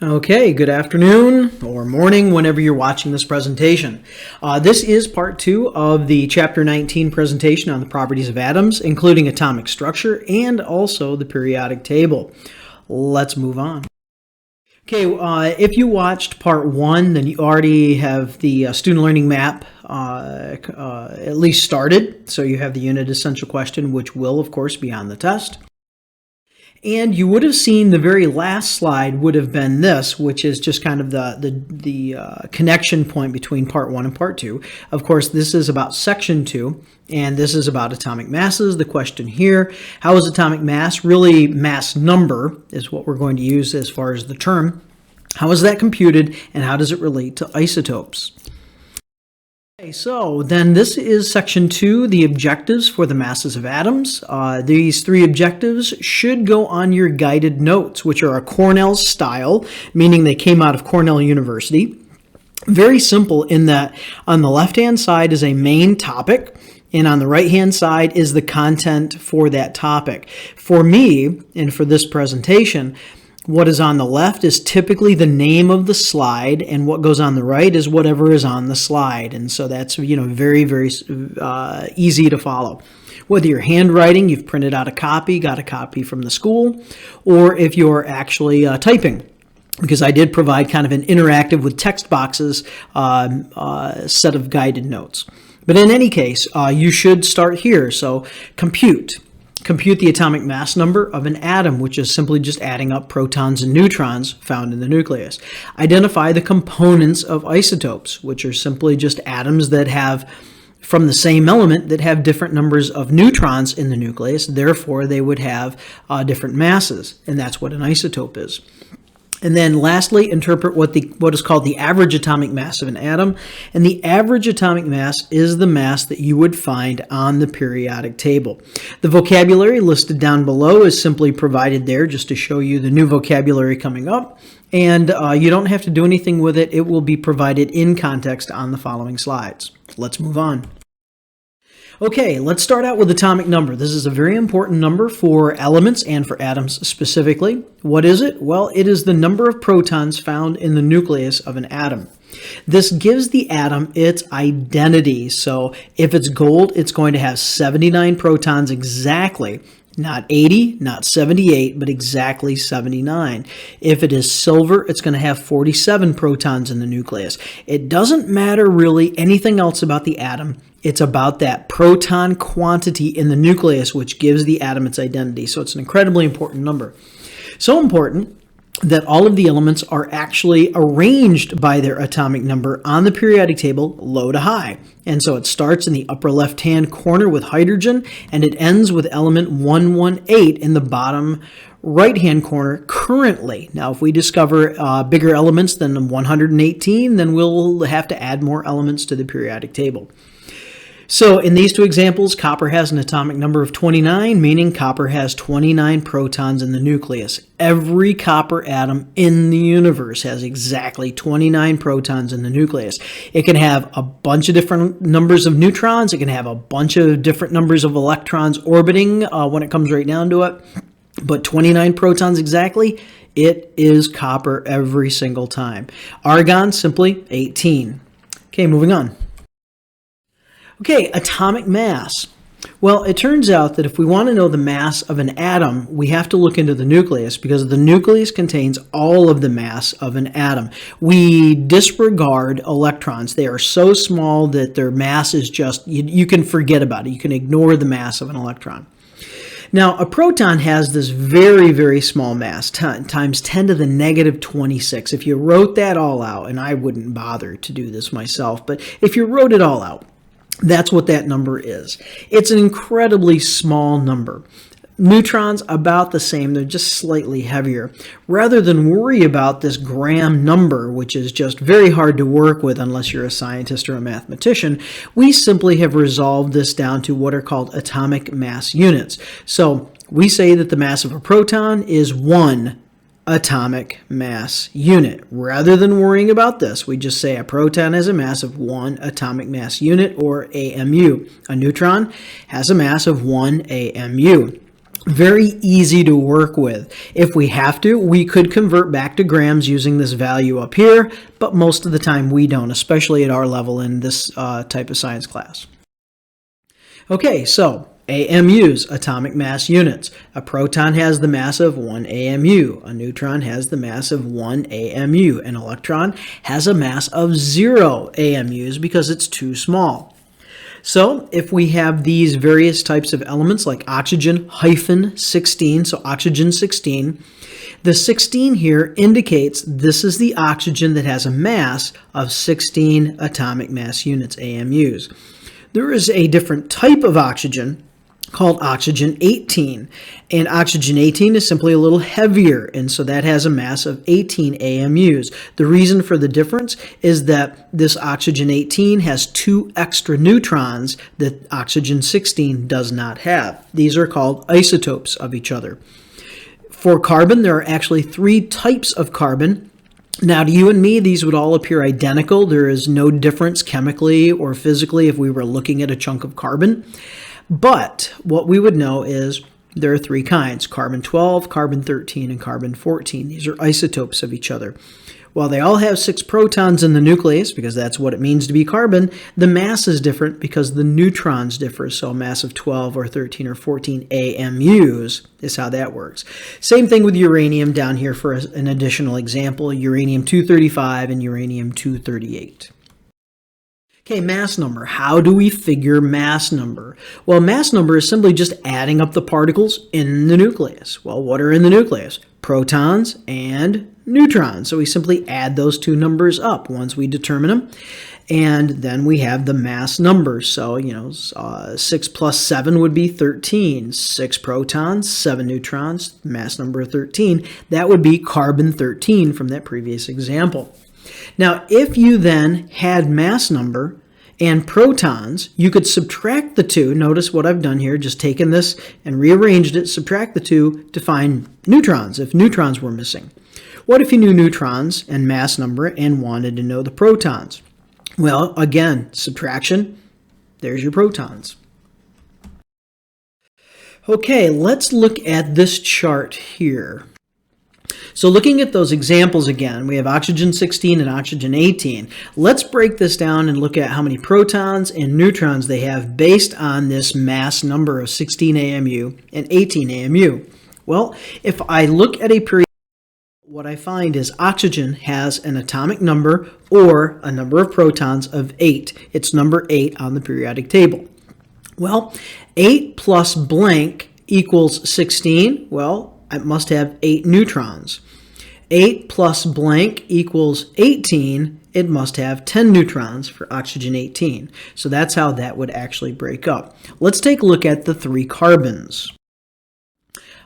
Okay, good afternoon or morning whenever you're watching this presentation. This is part 2 of the Chapter 19 presentation on the properties of atoms, including atomic structure and also the periodic table. Let's move on. Okay, if you watched part 1, then you already have the student learning map at least started. So you have the unit essential question, which will, of course, be on the test. And you would have seen the very last slide would have been this, which is just kind of the connection point between part 1 and part 2. Of course, this is about section 2, and this is about atomic masses. The question here, how is atomic mass, really mass number is what we're going to use as far as the term. How is that computed, and how does it relate to isotopes? Okay, so then this is section 2, the objectives for the masses of atoms. These 3 objectives should go on your guided notes, which are a Cornell style, meaning they came out of Cornell University. Very simple in that on the left-hand side is a main topic, and on the right-hand side is the content for that topic. For me, and for this presentation, what is on the left is typically the name of the slide, and what goes on the right is whatever is on the slide. And so that's, very, very easy to follow. Whether you're handwriting, you've printed out a copy, got a copy from the school, or if you're actually typing. Because I did provide kind of an interactive with text boxes set of guided notes. But in any case, you should start here. So compute. Compute the atomic mass number of an atom, which is simply just adding up protons and neutrons found in the nucleus. Identify the components of isotopes, which are simply just atoms that have, from the same element, that have different numbers of neutrons in the nucleus. Therefore, they would have different masses, and that's what an isotope is. And then lastly, interpret what is called the average atomic mass of an atom. And the average atomic mass is the mass that you would find on the periodic table. The vocabulary listed down below is simply provided there just to show you the new vocabulary coming up. And you don't have to do anything with it. It will be provided in context on the following slides. Let's move on. Okay, let's start out with atomic number. This is a very important number for elements and for atoms specifically. What is it? Well, it is the number of protons found in the nucleus of an atom. This gives the atom its identity. So if it's gold, it's going to have 79 protons exactly. Not 80, not 78, but exactly 79. If it is silver, it's going to have 47 protons in the nucleus. It doesn't matter really anything else about the atom. It's about that proton quantity in the nucleus which gives the atom its identity. So it's an incredibly important number. So important that all of the elements are actually arranged by their atomic number on the periodic table low to high. And so it starts in the upper left-hand corner with hydrogen, and it ends with element 118 in the bottom right-hand corner currently. Now, if we discover bigger elements than 118, then we'll have to add more elements to the periodic table. So in these 2 examples, copper has an atomic number of 29, meaning copper has 29 protons in the nucleus. Every copper atom in the universe has exactly 29 protons in the nucleus. It can have a bunch of different numbers of neutrons. It can have a bunch of different numbers of electrons orbiting when it comes right down to it. But 29 protons exactly, it is copper every single time. Argon, simply 18. Okay, moving on. Okay, atomic mass. Well, it turns out that if we want to know the mass of an atom, we have to look into the nucleus because the nucleus contains all of the mass of an atom. We disregard electrons. They are so small that their mass is just, you can forget about it. You can ignore the mass of an electron. Now, a proton has this very, very small mass, times 10 to the negative 26. If you wrote that all out, and I wouldn't bother to do this myself, but if you wrote it all out, that's what that number is. It's an incredibly small number. Neutrons, about the same. They're just slightly heavier. Rather than worry about this gram number, which is just very hard to work with unless you're a scientist or a mathematician, we simply have resolved this down to what are called atomic mass units. So we say that the mass of a proton is 1 atomic mass unit. Rather than worrying about this, we just say a proton has a mass of 1 atomic mass unit, or AMU. A neutron has a mass of 1 AMU. Very easy to work with. If we have to, we could convert back to grams using this value up here, but most of the time we don't, especially at our level in this type of science class. Okay, so AMUs, atomic mass units. A proton has the mass of 1 AMU. A neutron has the mass of 1 AMU. An electron has a mass of 0 AMUs because it's too small. So if we have these various types of elements like oxygen-16, so oxygen 16, the 16 here indicates this is the oxygen that has a mass of 16 atomic mass units, AMUs. There is a different type of oxygen called oxygen 18, and oxygen 18 is simply a little heavier, and so that has a mass of 18 AMUs. The reason for the difference is that this oxygen 18 has 2 extra neutrons that oxygen 16 does not have. These are called isotopes of each other. For carbon, there are actually 3 types of carbon. Now, to you and me, these would all appear identical. There is no difference chemically or physically if we were looking at a chunk of carbon. But what we would know is there are 3 kinds: carbon-12, carbon-13, and carbon-14. These are isotopes of each other. While they all have 6 protons in the nucleus, because that's what it means to be carbon, the mass is different because the neutrons differ. So a mass of 12 or 13 or 14 AMUs is how that works. Same thing with uranium down here for an additional example: uranium-235 and uranium-238. Okay, mass number. How do we figure mass number? Well, mass number is simply just adding up the particles in the nucleus. Well, what are in the nucleus? Protons and neutrons. So we simply add those 2 numbers up once we determine them. And then we have the mass numbers. So, 6 plus 7 would be 13. 6 protons, 7 neutrons, mass number of 13. That would be carbon-13 from that previous example. Now, if you then had mass number and protons, you could subtract the 2. Notice what I've done here, just taken this and rearranged it, subtract the 2 to find neutrons, if neutrons were missing. What if you knew neutrons and mass number and wanted to know the protons? Well, again, subtraction, there's your protons. Okay, let's look at this chart here. So looking at those examples again, we have oxygen 16 and oxygen 18. Let's break this down and look at how many protons and neutrons they have based on this mass number of 16 AMU and 18 AMU. Well, if I look at a periodic, what I find is oxygen has an atomic number or a number of protons of 8. It's number 8 on the periodic table. Well, 8 plus blank equals 16. Well, it must have 8 neutrons. 8 plus blank equals 18. It must have 10 neutrons for oxygen 18. So that's how that would actually break up. Let's take a look at the 3 carbons.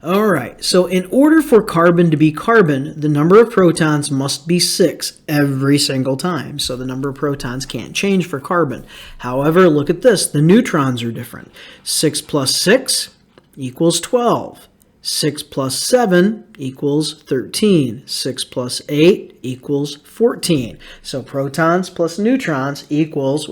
All right, so in order for carbon to be carbon, the number of protons must be 6 every single time. So the number of protons can't change for carbon. However, look at this. The neutrons are different. 6 plus 6 equals 12. 6 plus 7 equals 13. 6 plus 8 equals 14. So protons plus neutrons equals,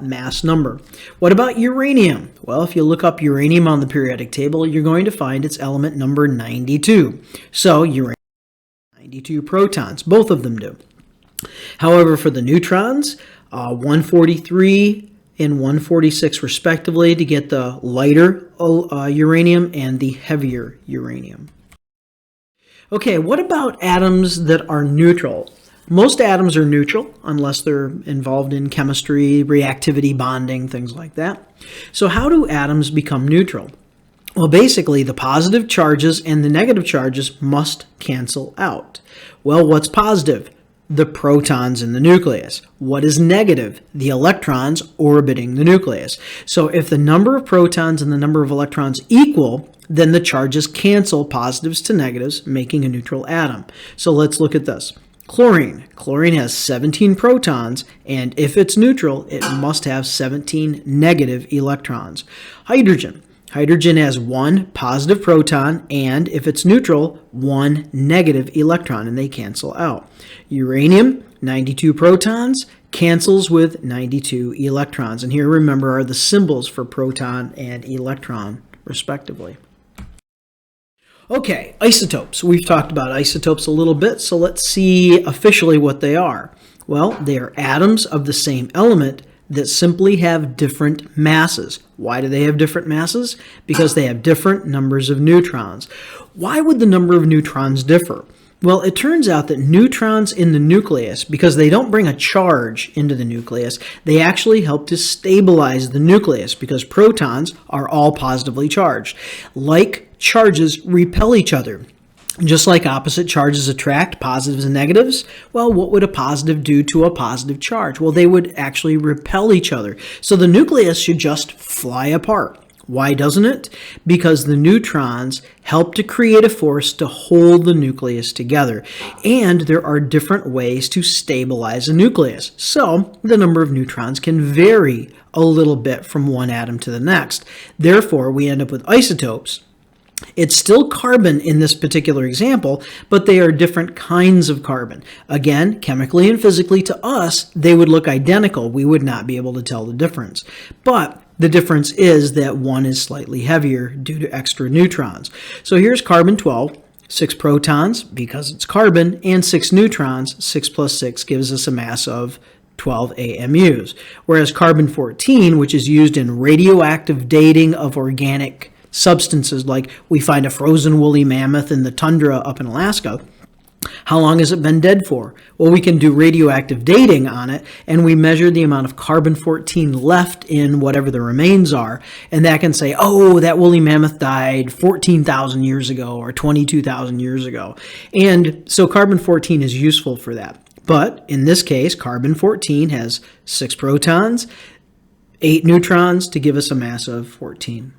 mass number. What about uranium? Well, if you look up uranium on the periodic table, you're going to find its element number 92. So uranium has 92 protons. Both of them do. However, for the neutrons, 143 and 146 respectively to get the lighter uranium and the heavier uranium. Okay, what about atoms that are neutral? Most atoms are neutral unless they're involved in chemistry, reactivity, bonding, things like that. So how do atoms become neutral? Well, basically the positive charges and the negative charges must cancel out. Well, what's positive? The protons in the nucleus. What is negative? The electrons orbiting the nucleus. So if the number of protons and the number of electrons equal, then the charges cancel positives to negatives, making a neutral atom. So let's look at this. Chlorine. Chlorine has 17 protons, and if it's neutral, it must have 17 negative electrons. Hydrogen. Hydrogen has 1 positive proton, and if it's neutral, 1 negative electron, and they cancel out. Uranium, 92 protons, cancels with 92 electrons. And here, remember, are the symbols for proton and electron, respectively. Okay, isotopes. We've talked about isotopes a little bit, so let's see officially what they are. Well, they are atoms of the same element that simply have different masses. Why do they have different masses? Because they have different numbers of neutrons. Why would the number of neutrons differ? Well, it turns out that neutrons in the nucleus, because they don't bring a charge into the nucleus, they actually help to stabilize the nucleus because protons are all positively charged. Like charges repel each other. Just like opposite charges attract positives and negatives, well, what would a positive do to a positive charge? Well, they would actually repel each other. So the nucleus should just fly apart. Why doesn't it? Because the neutrons help to create a force to hold the nucleus together. And there are different ways to stabilize a nucleus. So the number of neutrons can vary a little bit from one atom to the next. Therefore, we end up with isotopes. It's still carbon in this particular example, but they are different kinds of carbon. Again, chemically and physically to us, they would look identical. We would not be able to tell the difference. But the difference is that one is slightly heavier due to extra neutrons. So here's carbon-12, 6 protons because it's carbon, and 6 neutrons. 6 plus 6 gives us a mass of 12 AMUs. Whereas carbon-14, which is used in radioactive dating of organic substances, like we find a frozen woolly mammoth in the tundra up in Alaska. How long has it been dead for? Well, we can do radioactive dating on it, and we measure the amount of carbon-14 left in whatever the remains are, and that can say, oh, that woolly mammoth died 14,000 years ago or 22,000 years ago. And so carbon-14 is useful for that. But in this case, carbon-14 has 6 protons, 8 neutrons to give us a mass of 14.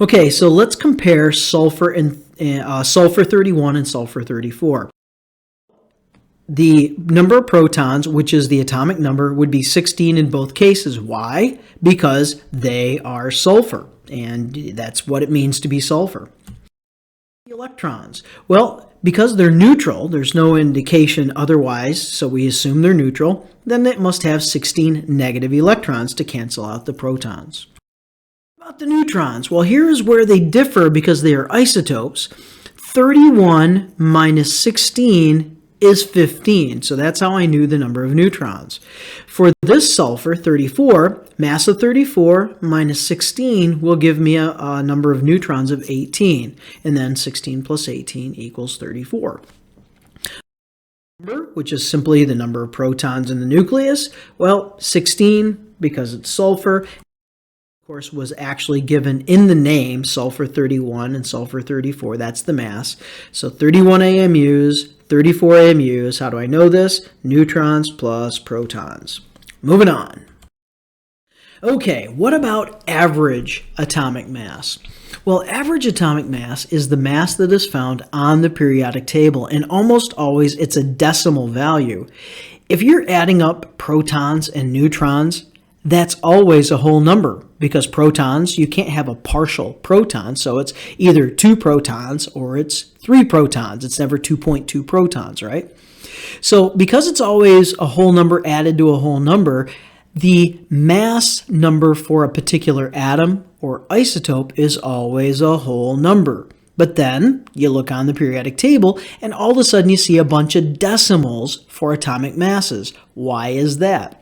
Okay, so let's compare sulfur and sulfur 31 and sulfur 34. The number of protons, which is the atomic number, would be 16 in both cases. Why? Because they are sulfur, and that's what it means to be sulfur. The electrons. Well, because they're neutral, there's no indication otherwise, so we assume they're neutral, then it must have 16 negative electrons to cancel out the protons. About the neutrons, well, here is where they differ because they are isotopes. 31 minus 16 is 15, so that's how I knew the number of neutrons. For this sulfur, 34, mass of 34 minus 16 will give me a number of neutrons of 18, and then 16 plus 18 equals 34. Which is simply the number of protons in the nucleus, well, 16 because it's sulfur. Of course, was actually given in the name sulfur 31 and sulfur 34. That's the mass. So 31 AMUs, 34 AMUs. How do I know this? Neutrons plus protons. Moving on. Okay, what about average atomic mass? Well, average atomic mass is the mass that is found on the periodic table, and almost always it's a decimal value. If you're adding up protons and neutrons, that's always a whole number because protons, you can't have a partial proton, so it's either 2 protons or it's 3 protons. It's never 2.2 protons, right? So because it's always a whole number added to a whole number, the mass number for a particular atom or isotope is always a whole number. But then you look on the periodic table and all of a sudden you see a bunch of decimals for atomic masses. Why is that?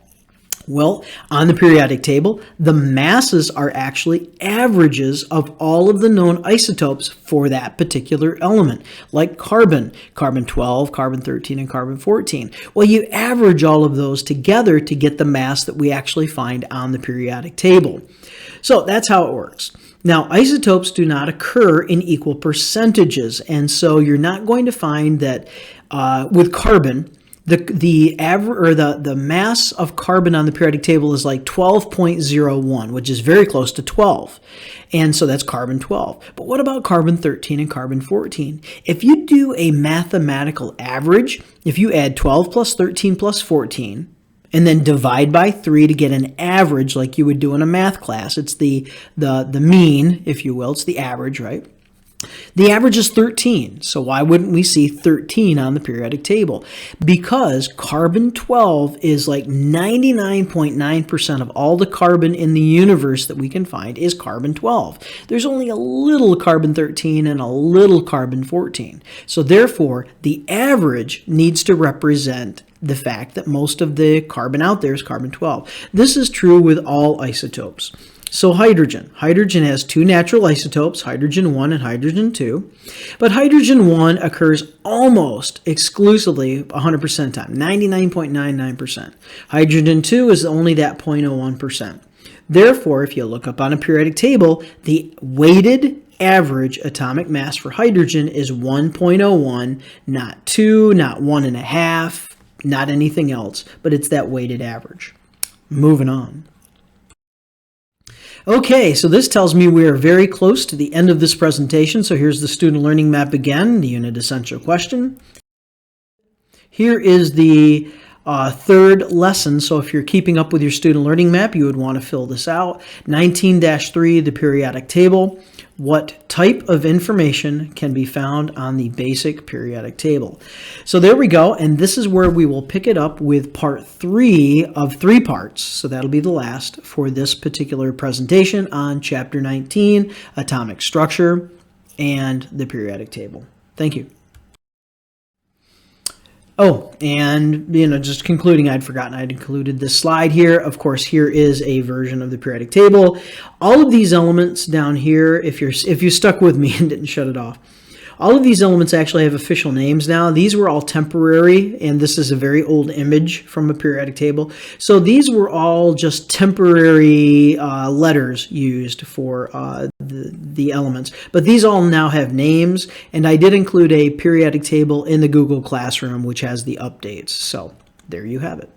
Well, on the periodic table, the masses are actually averages of all of the known isotopes for that particular element, like carbon, carbon-12, carbon-13, and carbon-14. Well, you average all of those together to get the mass that we actually find on the periodic table. So that's how it works. Now, isotopes do not occur in equal percentages, and so you're not going to find that with carbon, the mass of carbon on the periodic table is like 12.01, which is very close to 12. And so that's carbon-12. But what about carbon-13 and carbon-14? If you do a mathematical average, if you add 12 plus 13 plus 14, and then divide by 3 to get an average like you would do in a math class, it's the mean, if you will, it's the average, right? The average is 13, so why wouldn't we see 13 on the periodic table? Because carbon-12 is like 99.9% of all the carbon in the universe that we can find is carbon-12. There's only a little carbon-13 and a little carbon-14. So therefore, the average needs to represent the fact that most of the carbon out there is carbon-12. This is true with all isotopes. So hydrogen. Hydrogen has two natural isotopes, hydrogen 1 and hydrogen 2. But hydrogen 1 occurs almost exclusively 100% of the time, 99.99%. Hydrogen 2 is only that 0.01%. Therefore, if you look up on a periodic table, the weighted average atomic mass for hydrogen is 1.01, not 2, not 1.5, not anything else, but it's that weighted average. Moving on. Okay, so this tells me we are very close to the end of this presentation. So here's the student learning map again, the unit essential question. Here is the third lesson. So if you're keeping up with your student learning map, you would want to fill this out. 19-3, the periodic table. What type of information can be found on the basic periodic table? So there we go, and this is where we will pick it up with part 3 of 3 parts. So that'll be the last for this particular presentation on Chapter 19, Atomic Structure and the Periodic Table. Thank you. Oh, and just concluding, I'd forgotten I'd included this slide here. Of course, here is a version of the periodic table. All of these elements down here, if you stuck with me and didn't shut it off, all of these elements actually have official names now. These were all temporary, and this is a very old image from a periodic table. So these were all just temporary letters used for the elements. But these all now have names, and I did include a periodic table in the Google Classroom, which has the updates. So there you have it.